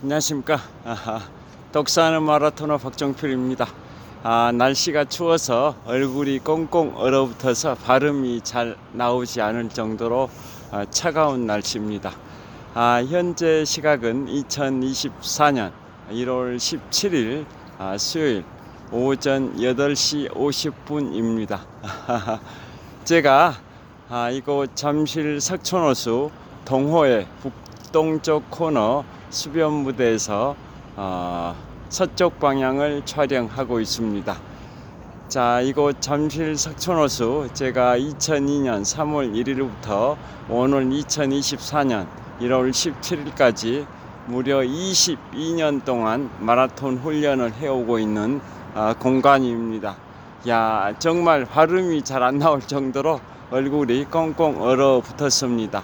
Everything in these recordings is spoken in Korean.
안녕하십니까. 독서하는 마라토너 박정필입니다. 날씨가 추워서 얼굴이 꽁꽁 얼어붙어서 발음이 잘 나오지 않을 정도로 차가운 날씨입니다. 현재 시각은 2024년 1월 17일 수요일 오전 8시 50분입니다. 제가 이곳 잠실 석촌호수 동호회 북동쪽 코너 수변무대에서 서쪽 방향을 촬영하고 있습니다. 자, 이곳 잠실 석촌호수 제가 2002년 3월 1일부터 오늘 2024년 1월 17일까지 무려 22년 동안 마라톤 훈련을 해오고 있는 공간입니다. 야, 정말 발음이 잘 안 나올 정도로 얼굴이 꽁꽁 얼어붙었습니다.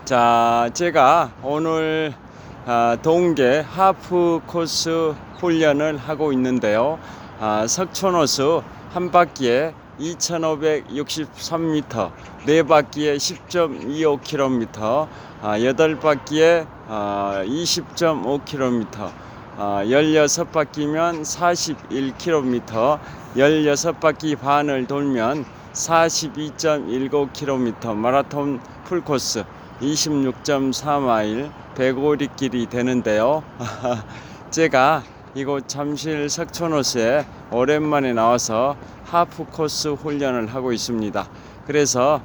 자, 제가 오늘 동계 하프 코스 훈련을 하고 있는데요. 석촌호수 한 바퀴에 2563m, 네 바퀴에 10.25km, 8바퀴에 20.5km, 16바퀴면 41km, 16바퀴 반을 돌면 42.19km 마라톤 풀코스 26.4마일 105리길이 되는데요. 제가 이곳 잠실 석촌호수에 오랜만에 나와서 하프 코스 훈련을 하고 있습니다. 그래서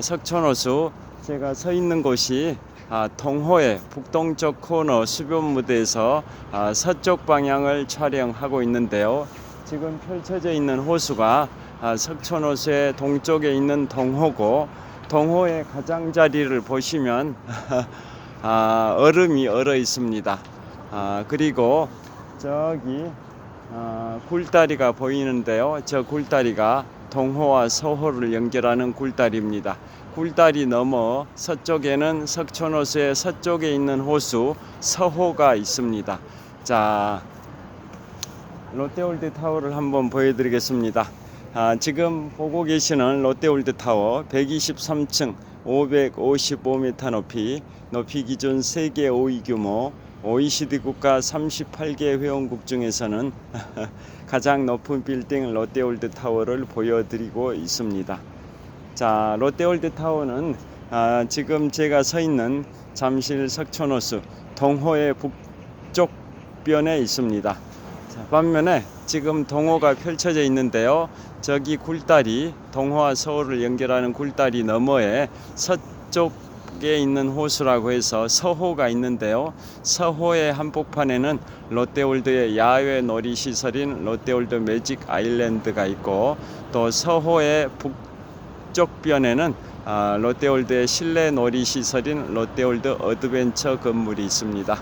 석촌호수 제가 서 있는 곳이 동호회 북동쪽 코너 수변무대에서 서쪽 방향을 촬영하고 있는데요. 지금 펼쳐져 있는 호수가 석촌호수의 동쪽에 있는 동호고, 동호의 가장자리를 보시면 얼음이 얼어 있습니다. 그리고 저기 굴다리가 보이는데요. 저 굴다리가 동호와 서호를 연결하는 굴다리입니다. 굴다리 넘어 서쪽에는 석촌호수의 서쪽에 있는 호수 서호가 있습니다. 자, 롯데월드타워를 한번 보여드리겠습니다. 지금 보고 계시는 롯데월드타워 123층 555m 높이 기준 세계 5위 규모 OECD 국가 38개 회원국 중에서는 가장 높은 빌딩 롯데월드타워를 보여드리고 있습니다. 자, 롯데월드타워는 지금 제가 서 있는 잠실 석촌호수 동호의 북쪽 변에 있습니다. 자, 반면에 지금 동호가 펼쳐져 있는데요. 저기 굴다리, 동호와 서호를 연결하는 굴다리 너머에 서쪽에 있는 호수라고 해서 서호가 있는데요. 서호의 한복판에는 롯데월드의 야외 놀이시설인 롯데월드 매직 아일랜드가 있고, 또 서호의 북쪽변에는 롯데월드의 실내 놀이시설인 롯데월드 어드벤처 건물이 있습니다.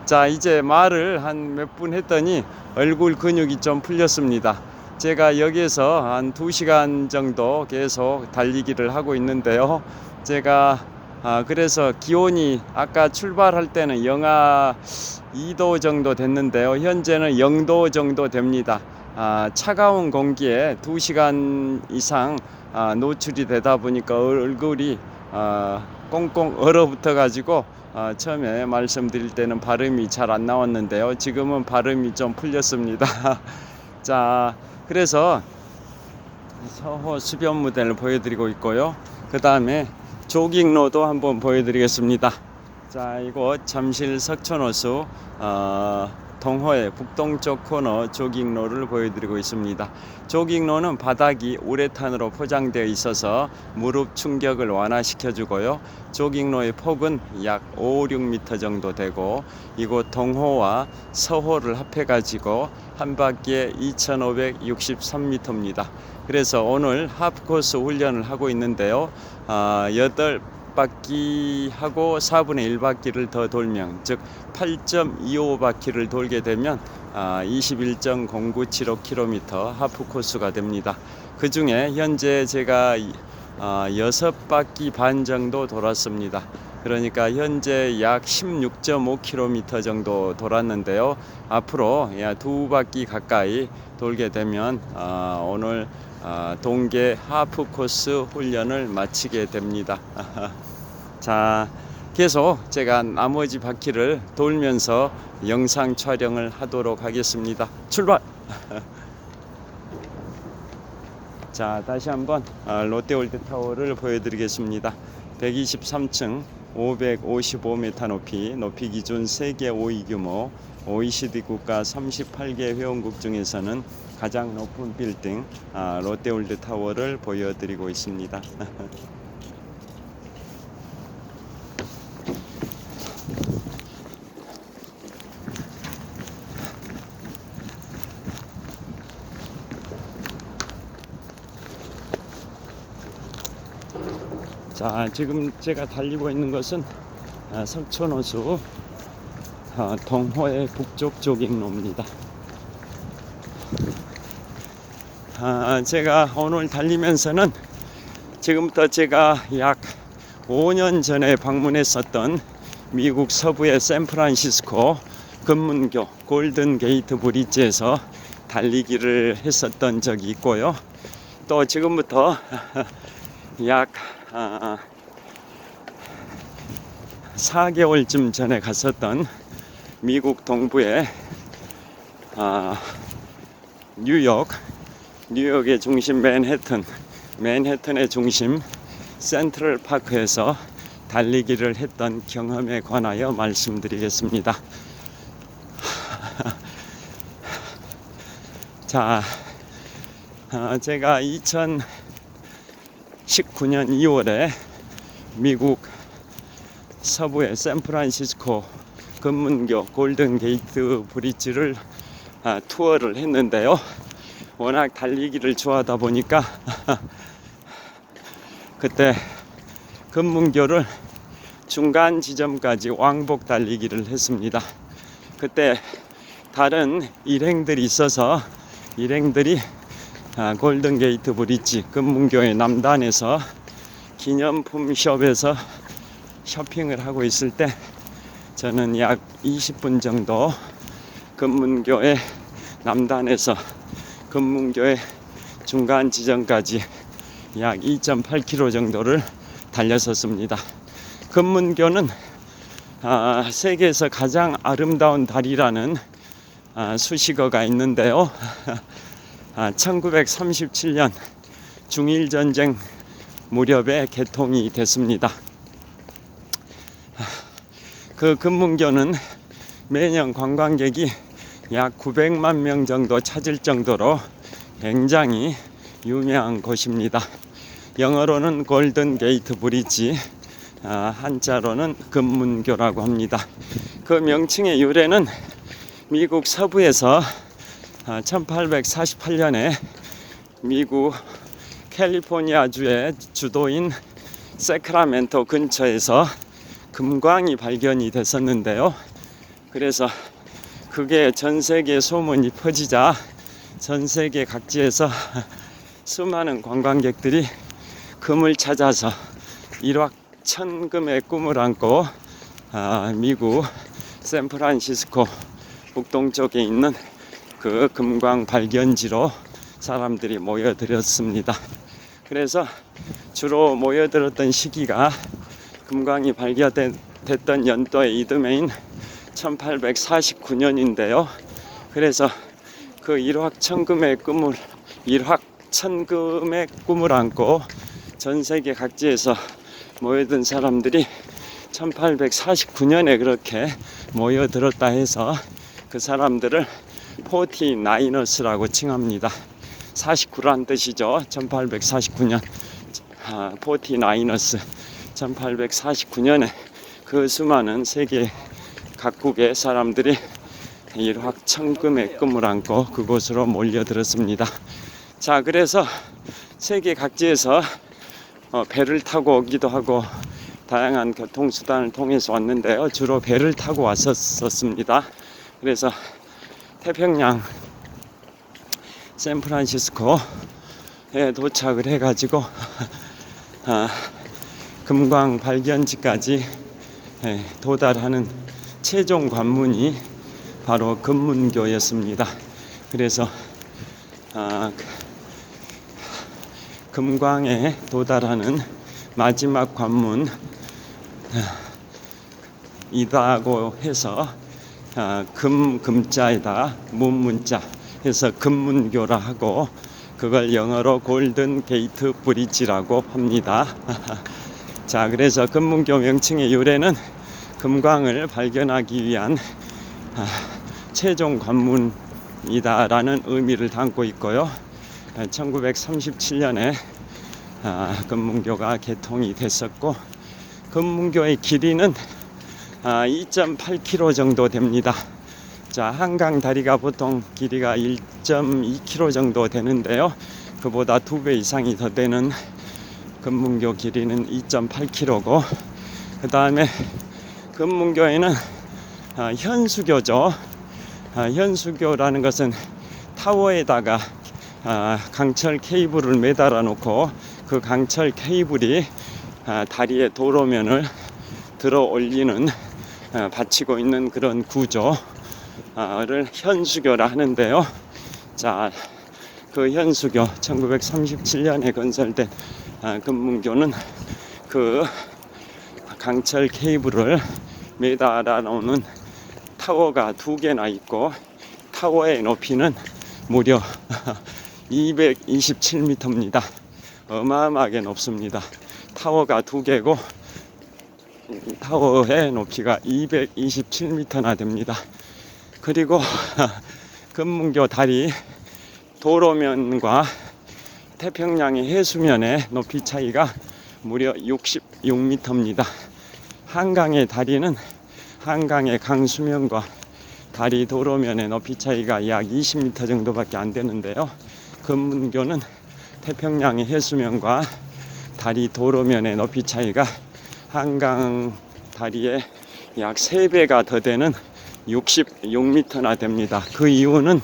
자, 이제 말을 한 몇 분 했더니 얼굴 근육이 좀 풀렸습니다. 제가 여기에서 한 2시간 정도 계속 달리기를 하고 있는데요. 제가 그래서 기온이 아까 출발할 때는 영하 2도 정도 됐는데요. 현재는 0도 정도 됩니다. 차가운 공기에 2시간 이상 노출이 되다 보니까 얼굴이 꽁꽁 얼어붙어 가지고 처음에 말씀드릴 때는 발음이 잘 안 나왔는데요. 지금은 발음이 좀 풀렸습니다. 자, 그래서 서호 수변무대를 보여드리고 있고요. 그 다음에 조깅로도 한번 보여드리겠습니다. 자, 이곳 잠실 석촌호수 동호회 북동쪽 코너 조깅로를 보여드리고 있습니다. 조깅로는 바닥이 우레탄으로 포장되어 있어서 무릎 충격을 완화시켜 주고요. 조깅로의 폭은 약 5, 6m 정도 되고, 이곳 동호와 서호를 합해 가지고 한 바퀴에 2563m입니다. 그래서 오늘 하프코스 훈련을 하고 있는데요. 8바퀴 하고 4분의 1바퀴를 더 돌면, 즉 8.25바퀴를 돌게 되면 21.0975km 하프코스가 됩니다. 그 중에 현재 제가 6바퀴 반 정도 돌았습니다. 그러니까 현재 약 16.5km 정도 돌았는데요. 앞으로 2바퀴 가까이 돌게 되면 오늘 동계 하프 코스 훈련을 마치게 됩니다. 자, 계속 제가 나머지 바퀴를 돌면서 영상 촬영을 하도록 하겠습니다. 출발! 자, 다시 한번 롯데월드타워를 보여드리겠습니다. 123층 555m 높이 기준 세계 5위 규모 OECD 국가 38개 회원국 중에서는 가장 높은 빌딩 롯데월드타워를 보여드리고 있습니다. 자, 지금 제가 달리고 있는 것은 석촌호수 동호회 북쪽 조깅로입니다. 제가 오늘 달리면서는 지금부터 제가 약 5년 전에 방문했었던 미국 서부의 샌프란시스코 금문교 골든 게이트 브릿지에서 달리기를 했었던 적이 있고요. 또 지금부터 약 4개월쯤 전에 갔었던 미국 동부의 뉴욕의 중심 맨해튼의 중심 센트럴 파크에서 달리기를 했던 경험에 관하여 말씀드리겠습니다. 자, 제가 2019년 2월에 미국 서부의 샌프란시스코 금문교 골든 게이트 브릿지를 투어를 했는데요. 워낙 달리기를 좋아하다 보니까 그때 금문교를 중간 지점까지 왕복 달리기를 했습니다. 그때 다른 일행들이 있어서 일행들이 골든 게이트 브릿지 금문교의 남단에서 기념품 숍에서 쇼핑을 하고 있을 때 저는 약 20분 정도 금문교의 남단에서 금문교의 중간 지점까지 약 2.8km 정도를 달렸었습니다. 금문교는 세계에서 가장 아름다운 다리라는 수식어가 있는데요. 1937년 중일전쟁 무렵에 개통이 됐습니다. 그 금문교는 매년 관광객이 약 900만 명 정도 찾을 정도로 굉장히 유명한 곳입니다. 영어로는 골든 게이트 브릿지, 한자로는 금문교라고 합니다. 그 명칭의 유래는 미국 서부에서 1848년에 미국 캘리포니아주의 주도인 세크라멘토 근처에서 금광이 발견이 됐었는데요. 그래서 그게 전 세계 소문이 퍼지자 전 세계 각지에서 수많은 관광객들이 금을 찾아서 일확천금의 꿈을 안고 미국 샌프란시스코 북동쪽에 있는 그 금광 발견지로 사람들이 모여들었습니다. 그래서 주로 모여들었던 시기가 금광이 발견됐던 연도의 이듬해인 1849년인데요. 그래서 그 일확천금의 꿈을 안고 전 세계 각지에서 모여든 사람들이 1849년에 그렇게 모여들었다 해서 그 사람들을 49ers라고 칭합니다. 49란 뜻이죠. 1849년 49ers 1849년에 그 수많은 세계 각국의 사람들이 일확천금의 꿈을 안고 그곳으로 몰려들었습니다. 자, 그래서 세계 각지에서 배를 타고 오기도 하고 다양한 교통수단을 통해서 왔는데요. 주로 배를 타고 왔었습니다. 그래서 태평양 샌프란시스코에 도착을 해가지고 금광 발견지까지 도달하는 최종 관문이 바로 금문교였습니다. 그래서 금광에 도달하는 마지막 관문 금문이다고 해서 금자에다 문자 해서 금문교라 하고, 그걸 영어로 골든 게이트 브릿지라고 합니다. 자, 그래서 금문교 명칭의 유래는 금광을 발견하기 위한 최종 관문이다라는 의미를 담고 있고요. 1937년에 금문교가 개통이 됐었고, 금문교의 길이는 2.8km 정도 됩니다. 자, 한강 다리가 보통 길이가 1.2km 정도 되는데요. 그보다 2배 이상이 더 되는 금문교 길이는 2.8km고, 그 다음에 금문교에는 현수교죠. 현수교라는 것은 타워에다가 강철 케이블을 매달아 놓고 그 강철 케이블이 다리의 도로면을 들어 올리는 받치고 있는 그런 구조를 현수교라 하는데요. 자, 그 현수교 1937년에 건설된 금문교는 그 강철 케이블을 매달아 놓는 타워가 2개나 있고, 타워의 높이는 무려 227m입니다. 어마어마하게 높습니다. 타워가 2개고 타워의 높이가 227m나 됩니다. 그리고 금문교 다리 도로면과 태평양의 해수면의 높이 차이가 무려 66m입니다. 한강의 다리는 한강의 강수면과 다리 도로면의 높이 차이가 약 20m 정도밖에 안 되는데요. 금문교는 태평양의 해수면과 다리 도로면의 높이 차이가 한강 다리의 약 3배가 더 되는 66m나 됩니다. 그 이유는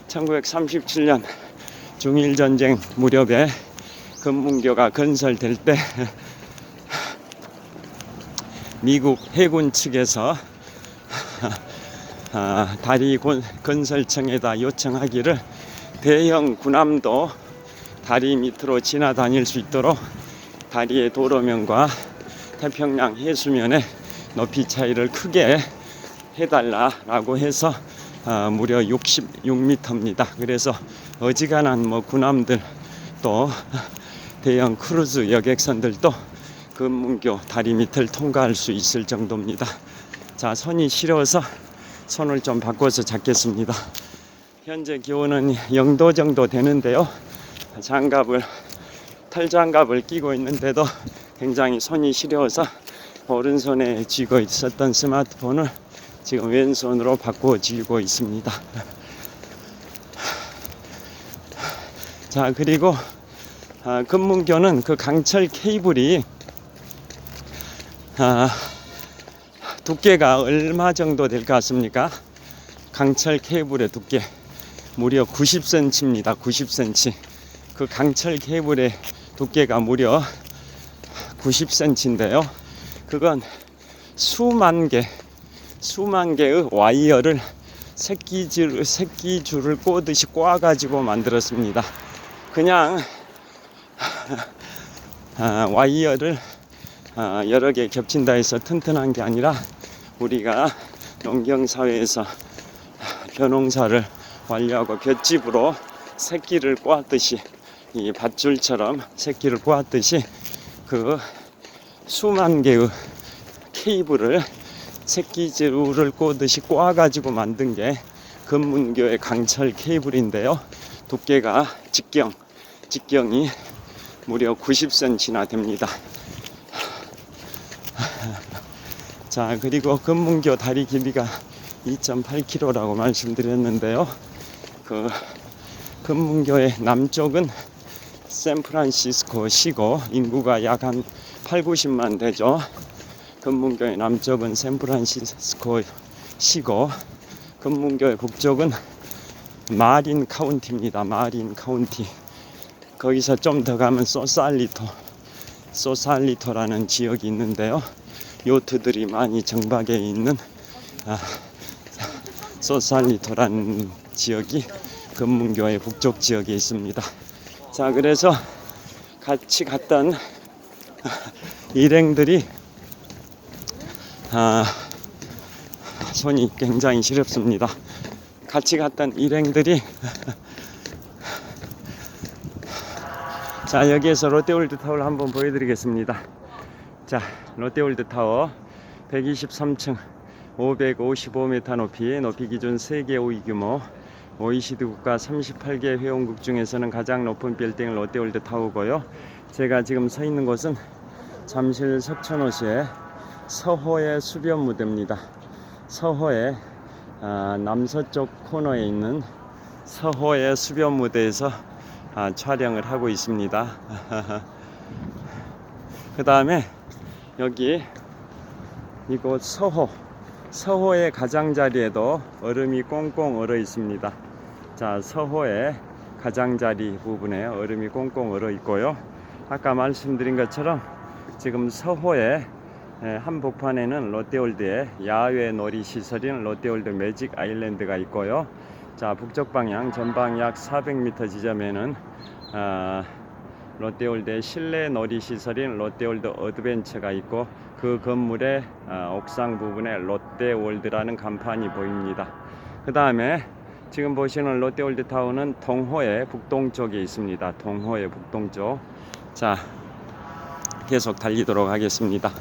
1937년 중일전쟁 무렵에 금문교가 건설될 때 미국 해군 측에서 다리 건설청에다 요청하기를 대형 군함도 다리 밑으로 지나다닐 수 있도록 다리의 도로면과 태평양 해수면의 높이 차이를 크게 해달라라고 해서 무려 66m입니다. 그래서 어지간한 군함들 또 대형 크루즈 여객선들도 금문교 다리 밑을 통과할 수 있을 정도입니다. 자, 손이 시려워서 손을 좀 바꿔서 잡겠습니다. 현재 기온은 0도 정도 되는데요. 털장갑을 끼고 있는데도 굉장히 손이 시려워서 오른손에 쥐고 있었던 스마트폰을 지금 왼손으로 바꾸어 쥐고 있습니다. 자, 그리고 금문교는 그 강철 케이블이 두께가 얼마 정도 될 것 같습니까? 강철 케이블의 두께 무려 90cm입니다. 90cm. 그 강철 케이블의 두께가 무려 90cm인데요. 그건 수만 개의 와이어를 새끼줄을 꼬듯이 꼬아가지고 만들었습니다. 그냥 와이어를 여러 개 겹친다 해서 튼튼한 게 아니라, 우리가 농경사회에서 벼농사를 완료하고 볏짚으로 새끼를 꼬았듯이, 이 밧줄처럼 새끼를 꼬았듯이 그 수만 개의 케이블을 새끼줄을 꼬듯이 꼬아가지고 만든 게 금문교의 강철 케이블인데요. 두께가 직경이 무려 90cm나 됩니다. 자, 그리고 금문교 다리 길이가 2.8km라고 말씀드렸는데요. 그 금문교의 남쪽은 샌프란시스코 시고, 인구가 약 한 8, 90만 되죠. 금문교의 남쪽은 샌프란시스코 시고, 금문교의 북쪽은 마린 카운티입니다. 마린 카운티. 거기서 좀 더 가면 소살리토라는 지역이 있는데요. 요트들이 많이 정박해 있는 소살리토라는 지역이 금문교의 북쪽 지역에 있습니다. 자, 그래서 같이 갔던 일행들이 손이 굉장히 시렵습니다. 같이 갔던 일행들이 자, 여기에서 롯데월드타워를 한번 보여드리겠습니다. 자, 롯데월드타워 123층 555m 높이 기준 세계 5위 규모 OECD 국가 38개 회원국 중에서는 가장 높은 빌딩 롯데월드타워고요. 제가 지금 서 있는 곳은 잠실 석천호시의 서호의 수변 무대입니다. 서호의 남서쪽 코너에 있는 서호의 수변 무대에서 촬영을 하고 있습니다. 그 다음에 여기 이곳 서호의 가장자리에도 얼음이 꽁꽁 얼어 있습니다. 자, 서호의 가장자리 부분에 얼음이 꽁꽁 얼어 있고요. 아까 말씀드린 것처럼 지금 서호의 한복판에는 롯데월드의 야외 놀이 시설인 롯데월드 매직 아일랜드가 있고요. 자, 북쪽 방향 전방 약 400m 지점에는 롯데월드의 실내 놀이 시설인 롯데월드 어드벤처가 있고 그 건물의 옥상 부분에 롯데월드라는 간판이 보입니다. 그 다음에 지금 보시는 롯데월드타워는 동호의 북동쪽에 있습니다. 동호의 북동쪽. 자, 계속 달리도록 하겠습니다.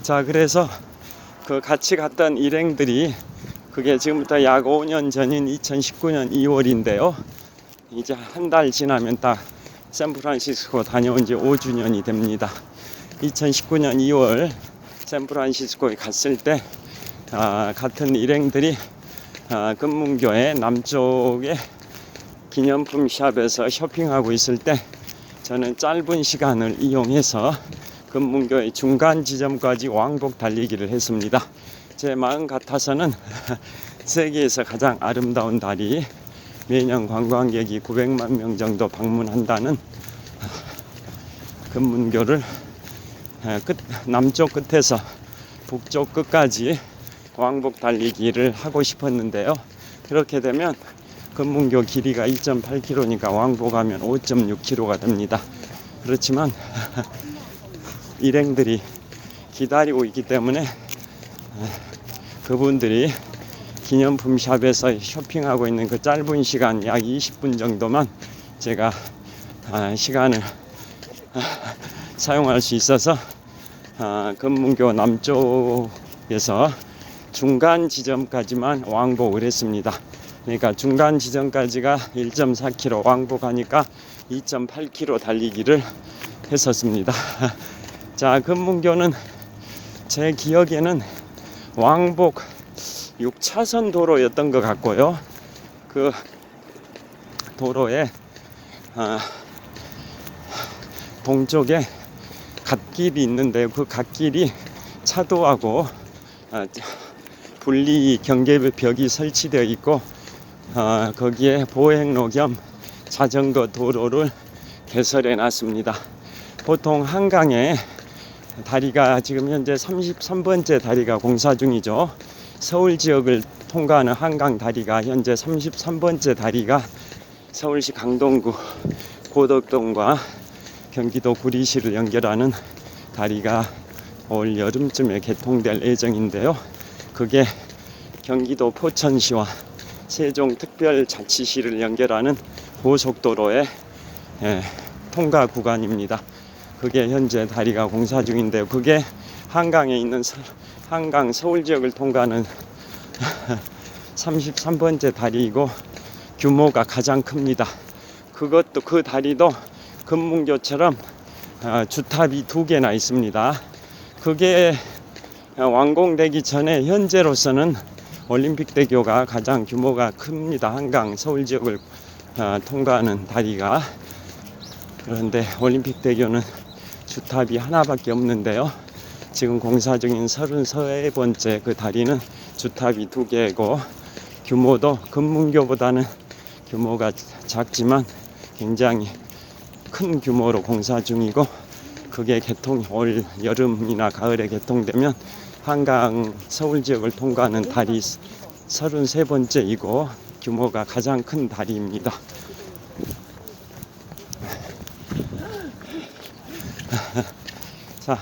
자, 그래서 그 같이 갔던 일행들이 그게 지금부터 약 5년 전인 2019년 2월인데요. 이제 한 달 지나면 딱 샌프란시스코 다녀온 지 5주년이 됩니다. 2019년 2월 샌프란시스코에 갔을 때 같은 일행들이 금문교의 남쪽에 기념품 샵에서 쇼핑하고 있을 때 저는 짧은 시간을 이용해서 금문교의 중간 지점까지 왕복 달리기를 했습니다. 제 마음 같아서는 세계에서 가장 아름다운 다리, 매년 관광객이 900만 명 정도 방문한다는 금문교를 남쪽 끝에서 북쪽 끝까지 왕복 달리기를 하고 싶었는데요. 그렇게 되면 금문교 길이가 2.8km니까 왕복하면 5.6km가 됩니다. 그렇지만 일행들이 기다리고 있기 때문에 그분들이 기념품 샵에서 쇼핑하고 있는 그 짧은 시간 약 20분 정도만 제가 시간을 사용할 수 있어서 금문교 남쪽에서 중간 지점까지만 왕복을 했습니다. 그러니까 중간 지점까지가 1.4km, 왕복하니까 2.8km 달리기를 했었습니다. 자, 금문교는 제 기억에는 왕복 6차선 도로였던 것 같고요. 그 도로에 동쪽에 갓길이 있는데요. 그 갓길이 차도하고 분리 경계벽이 설치되어 있고 거기에 보행로 겸 자전거 도로를 개설해 놨습니다. 보통 한강에 다리가 지금 현재 33번째 다리가 공사 중이죠. 서울 지역을 통과하는 한강 다리가 현재 33번째 다리가 서울시 강동구 고덕동과 경기도 구리시를 연결하는 다리가 올 여름쯤에 개통될 예정인데요. 그게 경기도 포천시와 세종특별자치시를 연결하는 고속도로의 통과 구간입니다. 그게 현재 다리가 공사 중인데요. 그게 한강에 있는 한강 서울 지역을 통과하는 33번째 다리이고 규모가 가장 큽니다. 그것도 그 다리도 금문교처럼 주탑이 2개나 있습니다. 그게 완공되기 전에 현재로서는 올림픽대교가 가장 규모가 큽니다. 한강 서울 지역을 통과하는 다리가. 그런데 올림픽대교는 주탑이 하나밖에 없는데요. 지금 공사 중인 33번째 그 다리는 주탑이 2개고 규모도 금문교보다는 규모가 작지만 굉장히 큰 규모로 공사 중이고 그게 올 여름이나 가을에 개통되면 한강 서울 지역을 통과하는 다리 33번째이고 규모가 가장 큰 다리입니다. 자,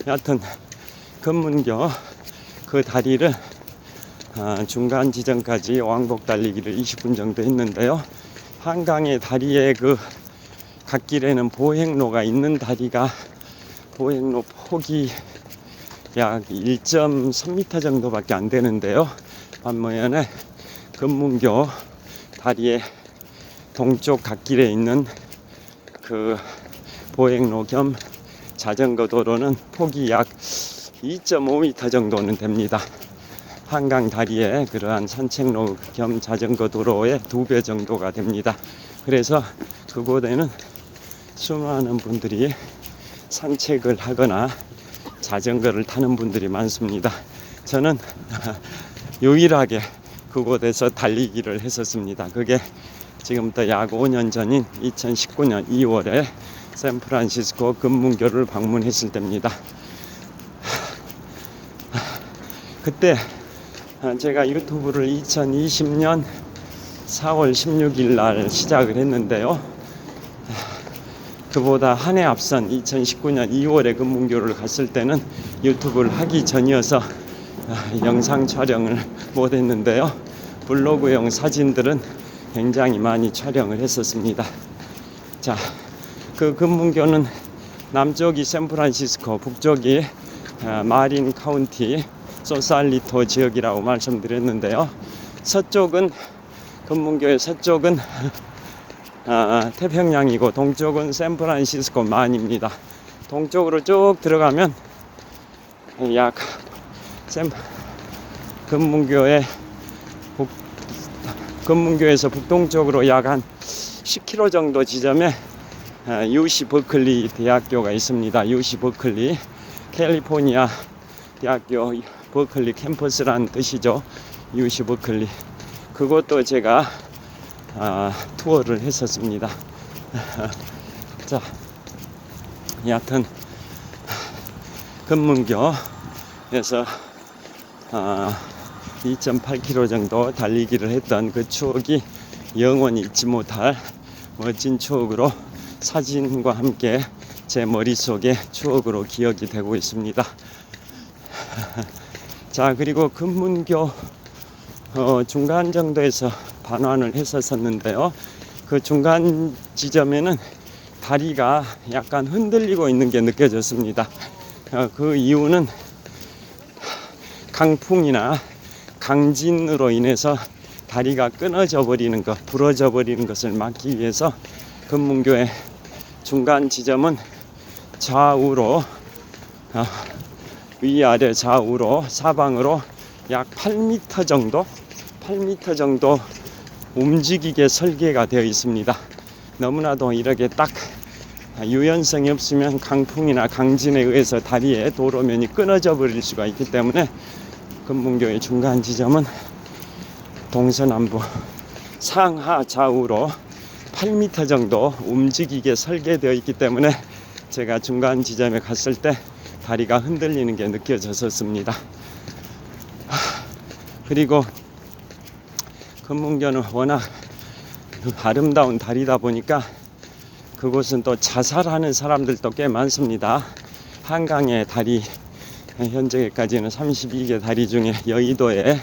여하튼 금문교 그 다리를 중간 지점까지 왕복 달리기를 20분 정도 했는데요. 한강의 다리에 그 갓길에는 보행로가 있는 다리가 보행로 폭이 약 1.3m 정도밖에 안 되는데요. 반면에 금문교 다리의 동쪽 갓길에 있는 그 보행로 겸 자전거 도로는 폭이 약 2.5m 정도는 됩니다. 한강 다리에 그러한 산책로 겸 자전거 도로의 2배 정도가 됩니다. 그래서 그곳에는 수많은 분들이 산책을 하거나 자전거를 타는 분들이 많습니다. 저는 유일하게 그곳에서 달리기를 했었습니다. 그게 지금부터 약 5년 전인 2019년 2월에 샌프란시스코 금문교를 방문했을 때입니다. 그때 제가 유튜브를 2020년 4월 16일 날 시작을 했는데요. 그보다 한 해 앞선 2019년 2월에 금문교를 갔을 때는 유튜브를 하기 전이어서 영상 촬영을 못 했는데요. 블로그용 사진들은 굉장히 많이 촬영을 했었습니다. 자, 그 금문교는 남쪽이 샌프란시스코, 북쪽이 마린 카운티 소살리토 지역이라고 말씀드렸는데요. 서쪽은 금문교의 서쪽은 태평양이고 동쪽은 샌프란시스코 만입니다. 동쪽으로 쭉 들어가면 약 금문교에서 북동쪽으로 약 한 10km 정도 지점에 UC 버클리 대학교가 있습니다. UC 버클리 캘리포니아 대학교 버클리 캠퍼스란 뜻이죠. UC 버클리. 그것도 제가 투어를 했었습니다. 자, 여하튼 금문교에서 2.8km 정도 달리기를 했던 그 추억이 영원히 잊지 못할 멋진 추억으로 사진과 함께 제 머릿속에 추억으로 기억이 되고 있습니다. 자, 그리고 금문교 중간 정도에서 반환을 했었는데요. 그 중간 지점에는 다리가 약간 흔들리고 있는 게 느껴졌습니다. 그 이유는 강풍이나 강진으로 인해서 다리가 끊어져 버리는 것, 부러져 버리는 것을 막기 위해서 금문교의 중간 지점은 좌우로 위아래 좌우로 사방으로 약 8m 정도 움직이게 설계가 되어 있습니다. 너무나도 이렇게 딱 유연성이 없으면 강풍이나 강진에 의해서 다리의 도로면이 끊어져 버릴 수가 있기 때문에 금문교의 중간 지점은 동서남북 상하 좌우로 8m 정도 움직이게 설계되어 있기 때문에 제가 중간 지점에 갔을 때 다리가 흔들리는 게 느껴졌었습니다. 그리고 금문교는 워낙 아름다운 다리다 보니까 그곳은 또 자살하는 사람들도 꽤 많습니다. 한강의 다리, 현재까지는 32개 다리 중에 여의도의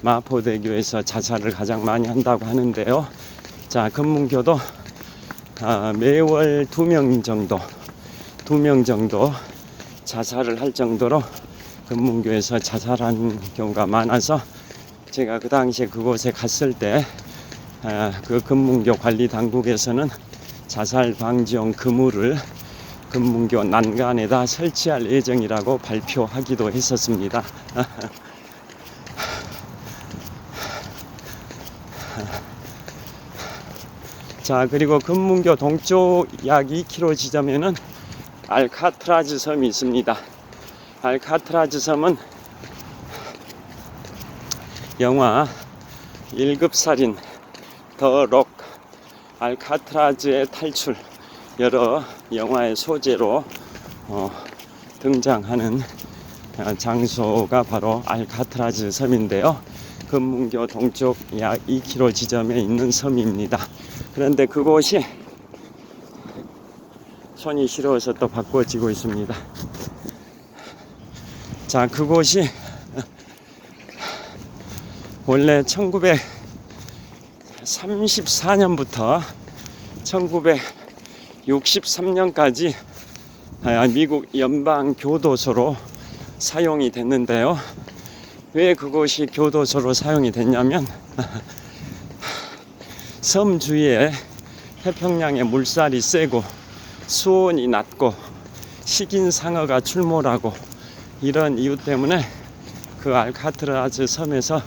마포대교에서 자살을 가장 많이 한다고 하는데요. 자, 금문교도 매월 2명 정도 자살을 할 정도로 금문교에서 자살하는 경우가 많아서 제가 그 당시에 그곳에 갔을 때 그 금문교 관리 당국에서는 자살 방지용 그물을 금문교 난간에다 설치할 예정이라고 발표하기도 했었습니다. 자, 그리고 금문교 동쪽 약 2km 지점에는 알카트라즈 섬이 있습니다. 알카트라즈 섬은 영화 1급 살인 더 록 알카트라즈의 탈출 여러 영화의 소재로 등장하는 장소가 바로 알카트라즈 섬인데요. 금문교 동쪽 약 2km 지점에 있는 섬입니다. 그런데 그곳이 손이 시려워서 또 바꿔지고 있습니다. 자, 그곳이 원래 1934년부터 1963년까지 미국 연방 교도소로 사용이 됐는데요. 왜 그곳이 교도소로 사용이 됐냐면 섬 주위에 태평양의 물살이 세고 수온이 낮고 식인상어가 출몰하고 이런 이유 때문에 그 알카트라즈 섬에서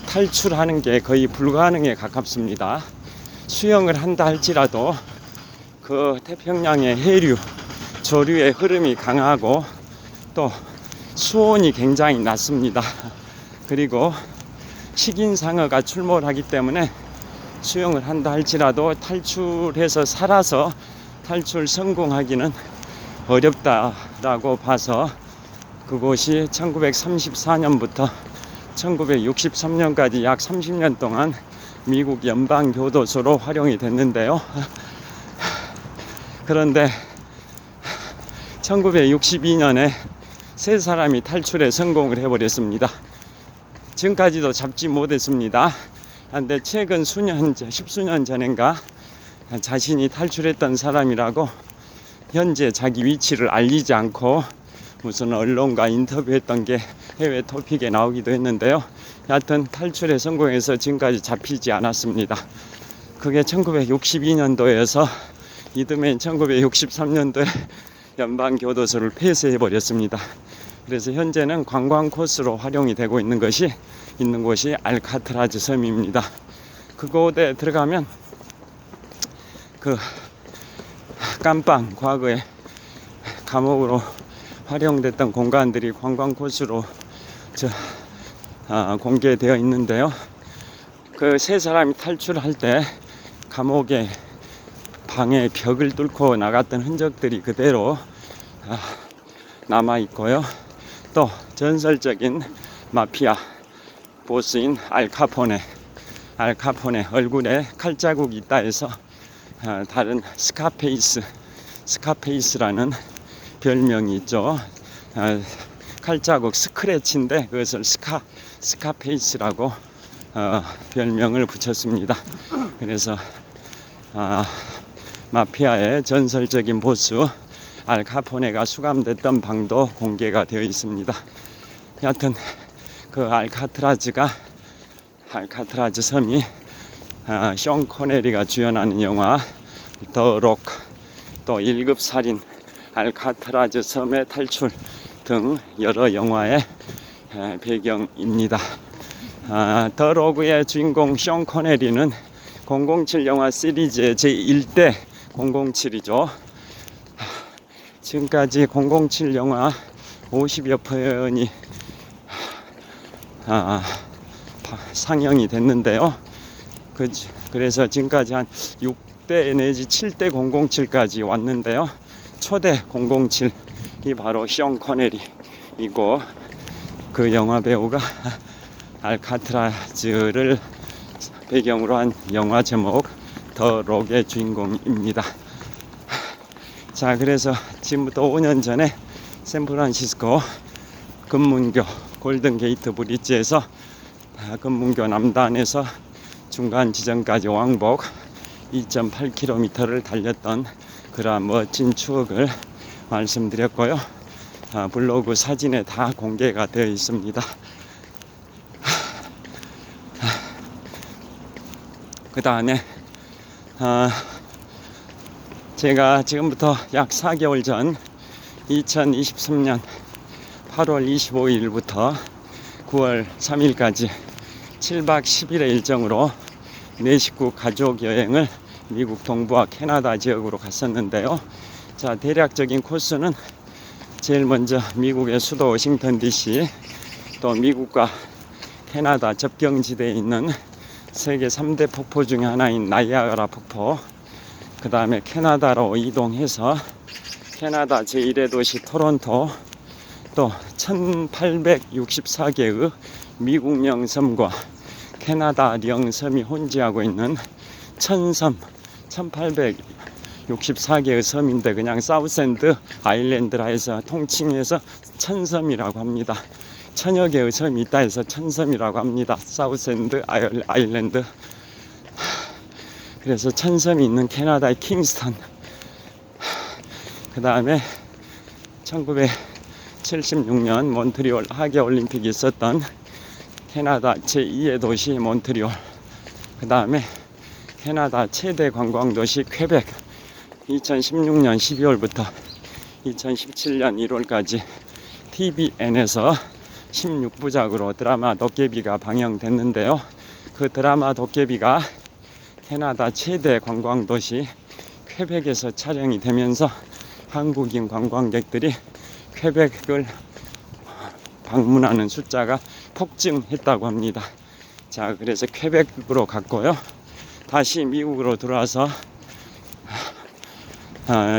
탈출하는 게 거의 불가능에 가깝습니다. 수영을 한다 할지라도 그 태평양의 해류, 조류의 흐름이 강하고 또 수온이 굉장히 낮습니다. 그리고 식인상어가 출몰하기 때문에 수영을 한다 할지라도 탈출해서 살아서 탈출 성공하기는 어렵다라고 봐서 그곳이 1934년부터 1963년까지 약 30년 동안 미국 연방교도소로 활용이 됐는데요. 그런데 1962년에 세 사람이 탈출에 성공을 해버렸습니다. 지금까지도 잡지 못했습니다. 그런데 최근 십수년 전인가 자신이 탈출했던 사람이라고 현재 자기 위치를 알리지 않고 무슨 언론과 인터뷰했던 게 해외 토픽에 나오기도 했는데요. 여하튼 탈출에 성공해서 지금까지 잡히지 않았습니다. 그게 1962년도에서 이듬해인 1963년도에 연방교도소를 폐쇄해 버렸습니다. 그래서 현재는 관광 코스로 활용이 되고 있는 곳이 알카트라즈 섬입니다. 그곳에 들어가면 그 깜빵, 과거에 감옥으로 활용됐던 공간들이 관광 코스로 공개되어 있는데요. 그 세 사람이 탈출할 때 감옥의 방의 벽을 뚫고 나갔던 흔적들이 그대로 남아 있고요. 또 전설적인 마피아 보스인 알카포네 얼굴에 칼자국이 있다 해서 다른 스카페이스라는 별명이 있죠. 칼자국 스크래치인데 그것을 스카페이스라고 별명을 붙였습니다. 그래서 마피아의 전설적인 보스 알카포네가 수감됐던 방도 공개가 되어 있습니다. 여하튼 그 알카트라즈 섬이 숀 코네리가 주연하는 영화 더 록, 또 1급 살인, 알카트라즈 섬의 탈출 등 여러 영화의 배경입니다. 더 로그의 주인공 숀 코네리는 007 영화 시리즈의 제1대 007이죠. 지금까지 007 영화 50여 편이 상영이 됐는데요. 그래서 지금까지 한 6대 내지 7대 007까지 왔는데요. 초대 007이 바로 숀 코네리이고 그 영화 배우가 알카트라즈를 배경으로 한 영화 제목 더 록의 주인공입니다. 자, 그래서 지금부터 5년 전에 샌프란시스코 금문교 골든게이트 브릿지에서 금문교 남단에서 중간 지점까지 왕복 2.8km를 달렸던 그러한 멋진 추억을 말씀드렸고요. 블로그 사진에 다 공개가 되어 있습니다. 그 다음에 제가 지금부터 약 4개월 전 2023년 8월 25일부터 9월 3일까지 7박 10일의 일정으로 4식구 가족 여행을 미국 동부와 캐나다 지역으로 갔었는데요. 자, 대략적인 코스는 제일 먼저 미국의 수도 워싱턴 DC, 또 미국과 캐나다 접경지대에 있는 세계 3대 폭포 중에 하나인 나이아가라 폭포, 그 다음에 캐나다로 이동해서 캐나다 제1의 도시 토론토, 또 1864개의 미국령 섬과 캐나다령 섬이 혼재하고 있는 천섬, 64개의 섬인데 그냥 사우샌드 아일랜드라 해서 통칭해서 천섬이라고 합니다. 천여 개의 섬이 있다 해서 천섬이라고 합니다. 사우샌드 아일랜드. 그래서 천섬이 있는 캐나다의 킹스턴. 그 다음에 1976년 몬트리올 하계올림픽이 있었던 캐나다 제2의 도시 몬트리올. 그 다음에 캐나다 최대 관광도시 퀘벡. 2016년 12월부터 2017년 1월까지 TVN에서 16부작으로 드라마 도깨비가 방영됐는데요. 그 드라마 도깨비가 캐나다 최대 관광도시 퀘벡에서 촬영이 되면서 한국인 관광객들이 퀘벡을 방문하는 숫자가 폭증했다고 합니다. 자, 그래서 퀘벡으로 갔고요. 다시 미국으로 들어와서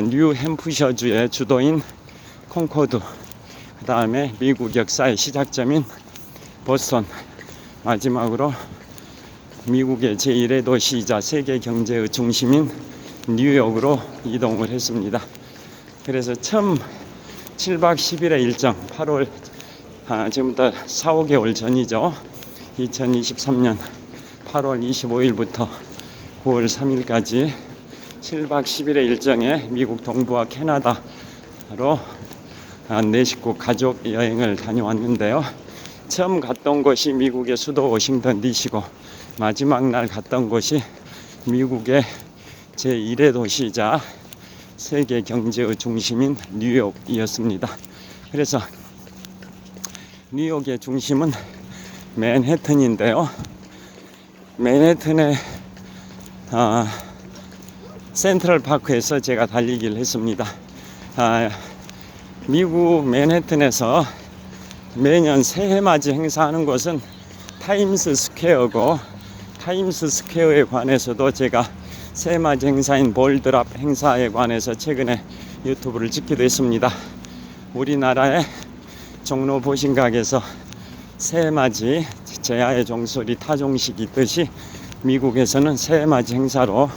뉴햄프셔주의 주도인 콩코드, 그 다음에 미국 역사의 시작점인 보스턴, 마지막으로 미국의 제1의 도시이자 세계 경제의 중심인 뉴욕으로 이동을 했습니다. 그래서 처음 7박 10일의 일정, 8월 지금부터 4, 5개월 전이죠. 2023년 8월 25일부터 9월 3일까지 7박 10일의 일정에 미국 동부와 캐나다로 4식구 가족 여행을 다녀왔는데요. 처음 갔던 곳이 미국의 수도 워싱턴 DC고 마지막 날 갔던 곳이 미국의 제1의 도시이자 세계 경제의 중심인 뉴욕이었습니다. 그래서 뉴욕의 중심은 맨해튼인데요. 맨해튼의 센트럴파크에서 제가 달리기를 했습니다. 미국 맨해튼에서 매년 새해맞이 행사하는 곳은 타임스 스퀘어고, 타임스 스퀘어에 관해서도 제가 새해맞이 행사인 볼드랍 행사에 관해서 최근에 유튜브를 찍기도 했습니다. 우리나라의 종로 보신각에서 새해맞이 제야의 종소리 타종식이 있듯이 미국에서는 새해맞이 행사로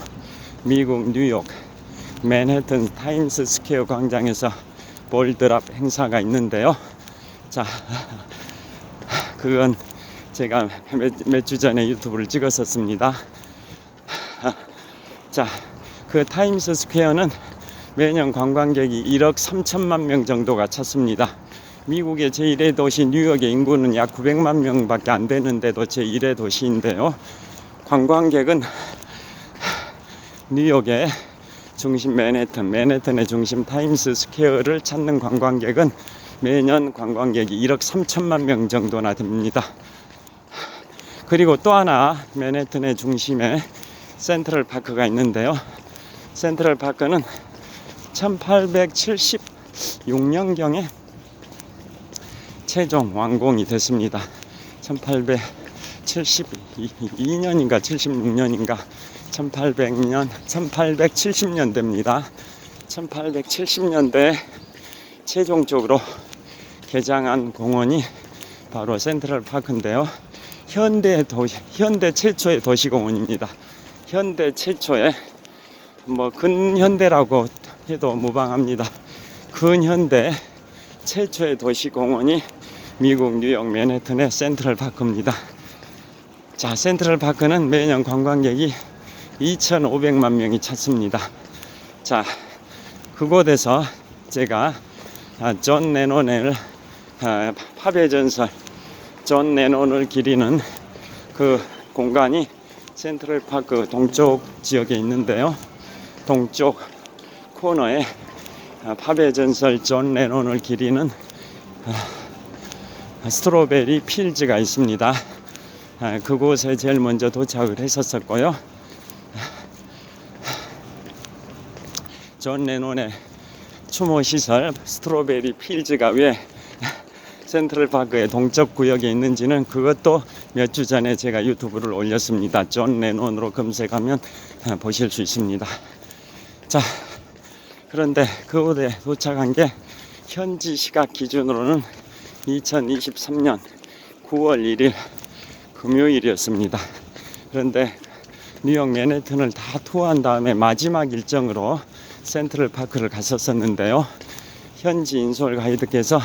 미국 뉴욕 맨해튼 타임스 스퀘어 광장에서 볼드랍 행사가 있는데요. 자, 그건 제가 몇 주 전에 유튜브를 찍었었습니다. 자, 그 타임스 스퀘어는 매년 관광객이 1억 3천만 명 정도가 찾습니다. 미국의 제1의 도시 뉴욕의 인구는 약 900만 명밖에 안 되는데도 제1의 도시인데요. 관광객은 뉴욕의 중심 맨해튼의 중심 타임스 스퀘어를 찾는 관광객은 매년 관광객이 1억 3천만 명 정도나 됩니다. 그리고 또 하나 맨해튼의 중심에 센트럴파크가 있는데요. 센트럴파크는 1876년경에 최종 완공이 됐습니다. 1872년인가 76년인가 1870년대입니다. 1870년대 최종적으로 개장한 공원이 바로 센트럴파크인데요. 현대 최초의 도시공원입니다. 현대 최초의 근현대라고 해도 무방합니다. 근현대 최초의 도시공원이 미국 뉴욕 맨해튼의 센트럴파크입니다. 자, 센트럴파크는 매년 관광객이 2,500만 명이 찾습니다. 자, 그곳에서 제가 존 레논을 팝의 전설 존 레논을 기리는 그 공간이 센트럴파크 동쪽 지역에 있는데요. 동쪽 코너에 팝의 전설 존 레논을 기리는 스트로베리 필즈가 있습니다. 그곳에 제일 먼저 도착을 했었고요. 존 레논의 추모시설 스트로베리 필즈가 왜 센트럴파크의 동쪽 구역에 있는지는 그것도 몇 주 전에 제가 유튜브를 올렸습니다. 존 레논으로 검색하면 보실 수 있습니다. 자, 그런데 그곳에 도착한 게 현지 시각 기준으로는 2023년 9월 1일 금요일이었습니다. 그런데 뉴욕 맨해튼을 다 투어한 다음에 마지막 일정으로 센트럴 파크를 갔었었는데요. 현지 인솔 가이드께서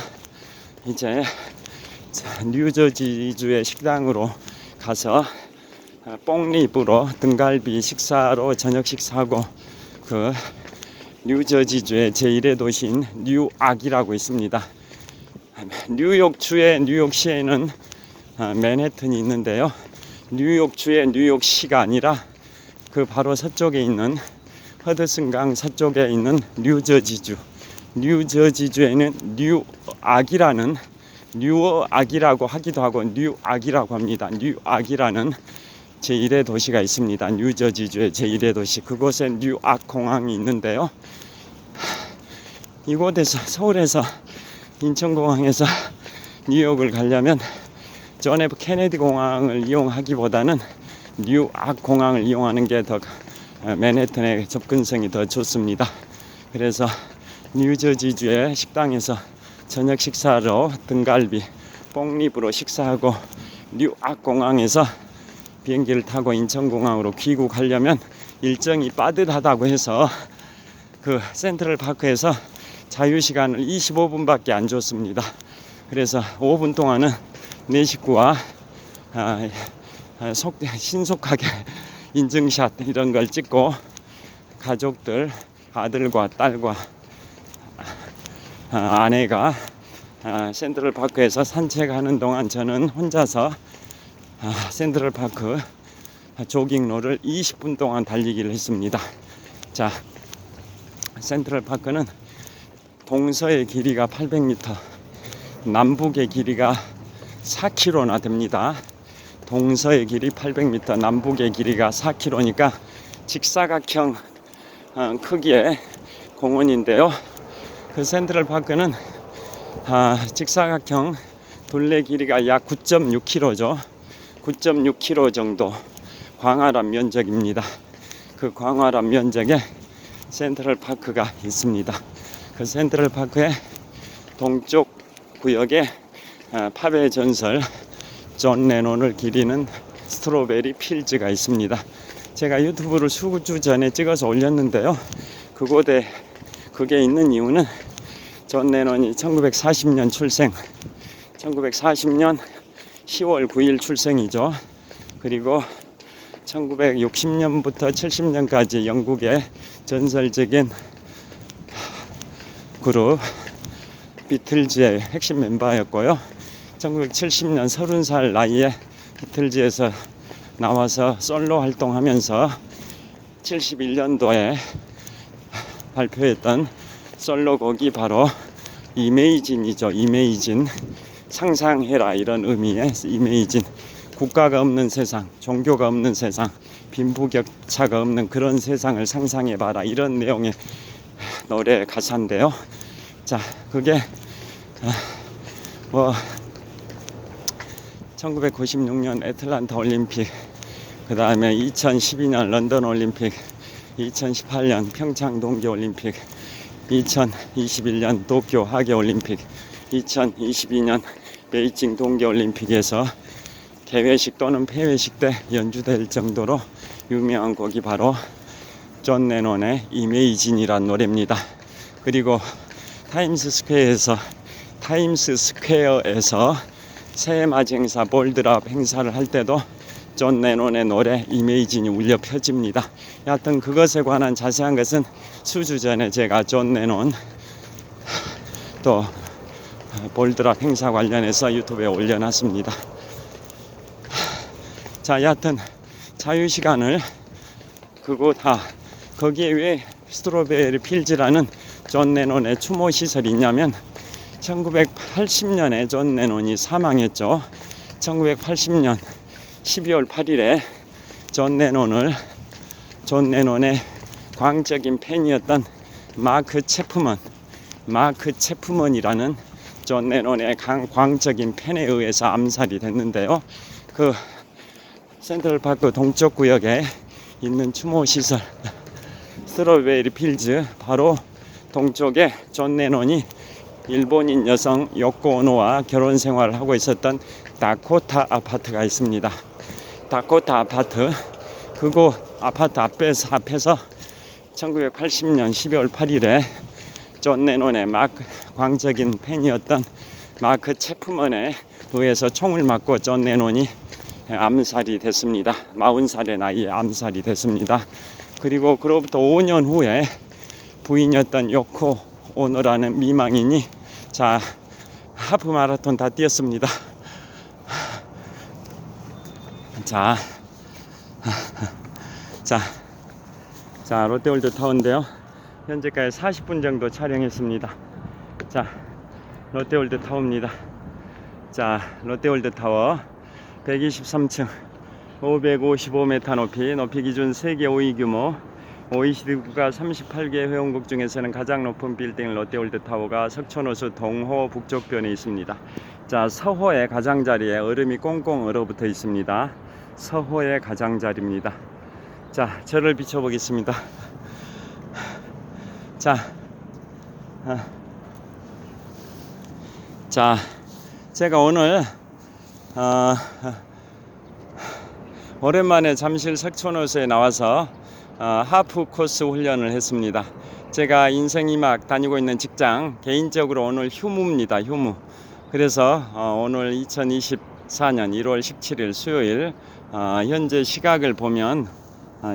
이제 뉴저지주의 식당으로 가서 뽕립으로 등갈비 식사로 저녁 식사하고 그 뉴저지주의 제1의 도시인 뉴악이라고 있습니다. 뉴욕주의 뉴욕시에는 맨해튼이 있는데요. 뉴욕주의 뉴욕시가 아니라 그 바로 서쪽에 있는 허드슨강 서쪽에 있는 뉴저지주에는 뉴악이라는 뉴악이라고 하기도 하고 뉴악이라고 합니다. 뉴악이라는 제1의 도시가 있습니다. 뉴저지주의 제1의 도시. 그곳에 뉴악 공항이 있는데요. 이곳에서 서울에서 인천공항에서 뉴욕을 가려면 존 F 케네디 공항을 이용하기보다는 뉴악 공항을 이용하는 게 더 맨해튼의 접근성이 더 좋습니다. 그래서 뉴저지주의 식당에서 저녁 식사로 등갈비 뽕립으로 식사하고 뉴악 공항에서 비행기를 타고 인천공항으로 귀국하려면 일정이 빠듯하다고 해서 그 센트럴 파크에서 자유시간을 25분밖에 안 줬습니다. 그래서 5분 동안은 내 식구와 신속하게 인증샷 이런 걸 찍고 가족들, 아들과 딸과 아내가 센트럴 파크에서 산책하는 동안 저는 혼자서 센트럴 파크 조깅로를 20분 동안 달리기를 했습니다. 자, 센트럴 파크는 동서의 길이가 800m, 남북의 길이가 4km나 됩니다. 동서의 길이 800m, 남북의 길이가 4km니까 직사각형 크기의 공원인데요. 그 센트럴 파크는 직사각형 둘레 길이가 약 9.6km죠. 9.6km 정도 광활한 면적입니다. 그 광활한 면적에 센트럴 파크가 있습니다. 그 센트럴 파크의 동쪽 구역에 팝의 전설 존 레논을 기리는 스트로베리 필즈가 있습니다. 제가 유튜브를 수주 전에 찍어서 올렸는데요. 그곳에 그게 있는 이유는 존 레논이 1940년 출생, 1940년 10월 9일 출생이죠. 그리고 1960년부터 70년까지 영국의 전설적인 그룹 비틀즈의 핵심 멤버였고요. 1970년 30살 나이에 비틀즈에서 나와서 솔로 활동하면서 71년도에 발표했던 솔로곡이 바로 이메이진이죠. 이메이진, 상상해라 이런 의미의 이메이진. 국가가 없는 세상, 종교가 없는 세상, 빈부격차가 없는 그런 세상을 상상해봐라 이런 내용의 노래 가사인데요. 자, 그게 1996년 애틀란타 올림픽, 그 다음에 2012년 런던 올림픽, 2018년 평창 동계 올림픽, 2021년 도쿄 하계 올림픽, 2022년 베이징 동계 올림픽에서 개회식 또는 폐회식 때 연주될 정도로 유명한 곡이 바로 존 레논의 이메이진이란 노래입니다. 그리고 타임스 스퀘어에서 새해맞이 행사 볼드랍 행사를 할 때도 존 레논의 노래 이메이진이 울려 펴집니다. 여하튼 그것에 관한 자세한 것은 수주 전에 제가 존 레논 또 볼드랍 행사 관련해서 유튜브에 올려놨습니다. 자, 여하튼 자유시간을 거기에 왜 스트로베리 필즈라는 존 레논의 추모 시설이 있냐면 1980년에 존 레논이 사망했죠. 1980년 12월 8일에 존 레논의 광적인 팬이었던 마크 체프먼이라는 존 레논의 광적인 팬에 의해서 암살이 됐는데요. 그 센트럴 파크 동쪽 구역에 있는 추모 시설 스트로베리 필즈 바로 동쪽에 존 레논이 일본인 여성 요코 오노와 결혼 생활을 하고 있었던 다코타 아파트가 있습니다. 다코타 아파트, 그곳 아파트 앞에서 1980년 12월 8일에 존 레논의 광적인 팬이었던 마크 체프먼에 의해서 총을 맞고 존 레논이 암살이 됐습니다. 40살의 나이에 암살이 됐습니다. 그리고 그로부터 5년 후에 부인이었던 요코 오노라는 미망인이 하프 마라톤 다 뛰었습니다. 자, 롯데월드 타워인데요. 현재까지 40분 정도 촬영했습니다. 자, 롯데월드 타워입니다. 자, 롯데월드 타워 123층 555m 높이 기준 세계 5위 규모 OECD 국가 38개 회원국 중에서는 가장 높은 빌딩 롯데월드 타워가 석촌호수 동호 북쪽변에 있습니다. 자, 서호의 가장자리에 얼음이 꽁꽁 얼어붙어 있습니다. 서호의 가장자리입니다. 자, 저를 비춰보겠습니다. 자, 제가 오늘 오랜만에 잠실 석촌호수에 나와서 하프 코스 훈련을 했습니다. 제가 인생 2막 다니고 있는 직장 개인적으로 오늘 휴무입니다. 휴무. 그래서 오늘 2024년 1월 17일 수요일 현재 시각을 보면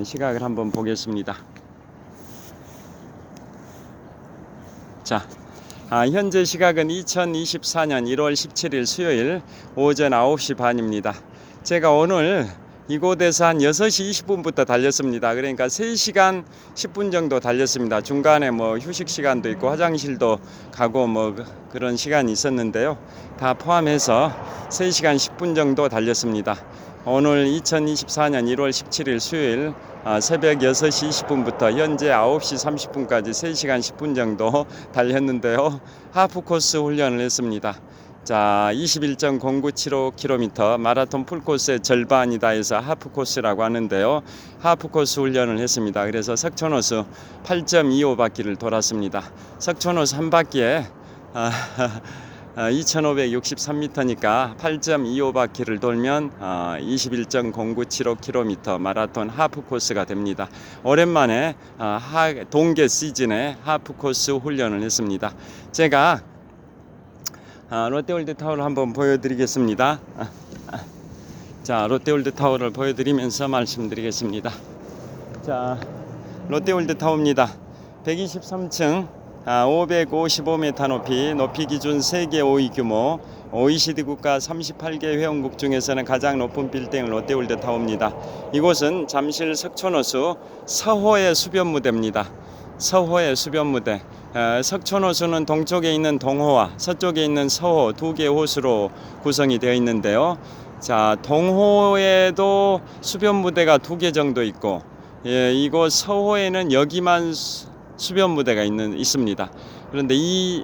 시각을 한번 보겠습니다. 자, 현재 시각은 2024년 1월 17일 수요일 오전 9시 반입니다. 제가 오늘 이곳에서 한 6시 20분부터 달렸습니다. 그러니까 3시간 10분 정도 달렸습니다. 중간에 뭐 휴식 시간도 있고 화장실도 가고 뭐 그런 시간이 있었는데요. 다 포함해서 3시간 10분 정도 달렸습니다. 오늘 2024년 1월 17일 수요일 새벽 6시 20분부터 현재 9시 30분까지 3시간 10분 정도 달렸는데요. 하프 코스 훈련을 했습니다. 자, 21.0975km 마라톤 풀코스의 절반이다 해서 하프 코스라고 하는데요. 하프 코스 훈련을 했습니다. 그래서 석촌호수 8.25바퀴를 돌았습니다. 석촌호수 한 바퀴에 2563m니까 8.25바퀴를 돌면 21.0975km 마라톤 하프 코스가 됩니다. 오랜만에 동계 시즌에 하프 코스 훈련을 했습니다. 제가 롯데월드 타워를 한번 보여드리겠습니다. 자, 롯데월드 타워를 보여드리면서 말씀드리겠습니다. 자, 롯데월드 타워입니다. 123층 555m 높이 기준 세계 5위 규모 OECD 국가 38개 회원국 중에서는 가장 높은 빌딩 롯데월드 타워입니다. 이곳은 잠실 석촌호수 서호의 수변무대입니다. 서호의 수변무대. 석촌호수는 동쪽에 있는 동호와 서쪽에 있는 서호 두 개의 호수로 구성이 되어 있는데요. 자, 동호에도 수변무대가 2개 정도 있고, 이곳 서호에는 여기만 수변무대가 있습니다. 그런데 이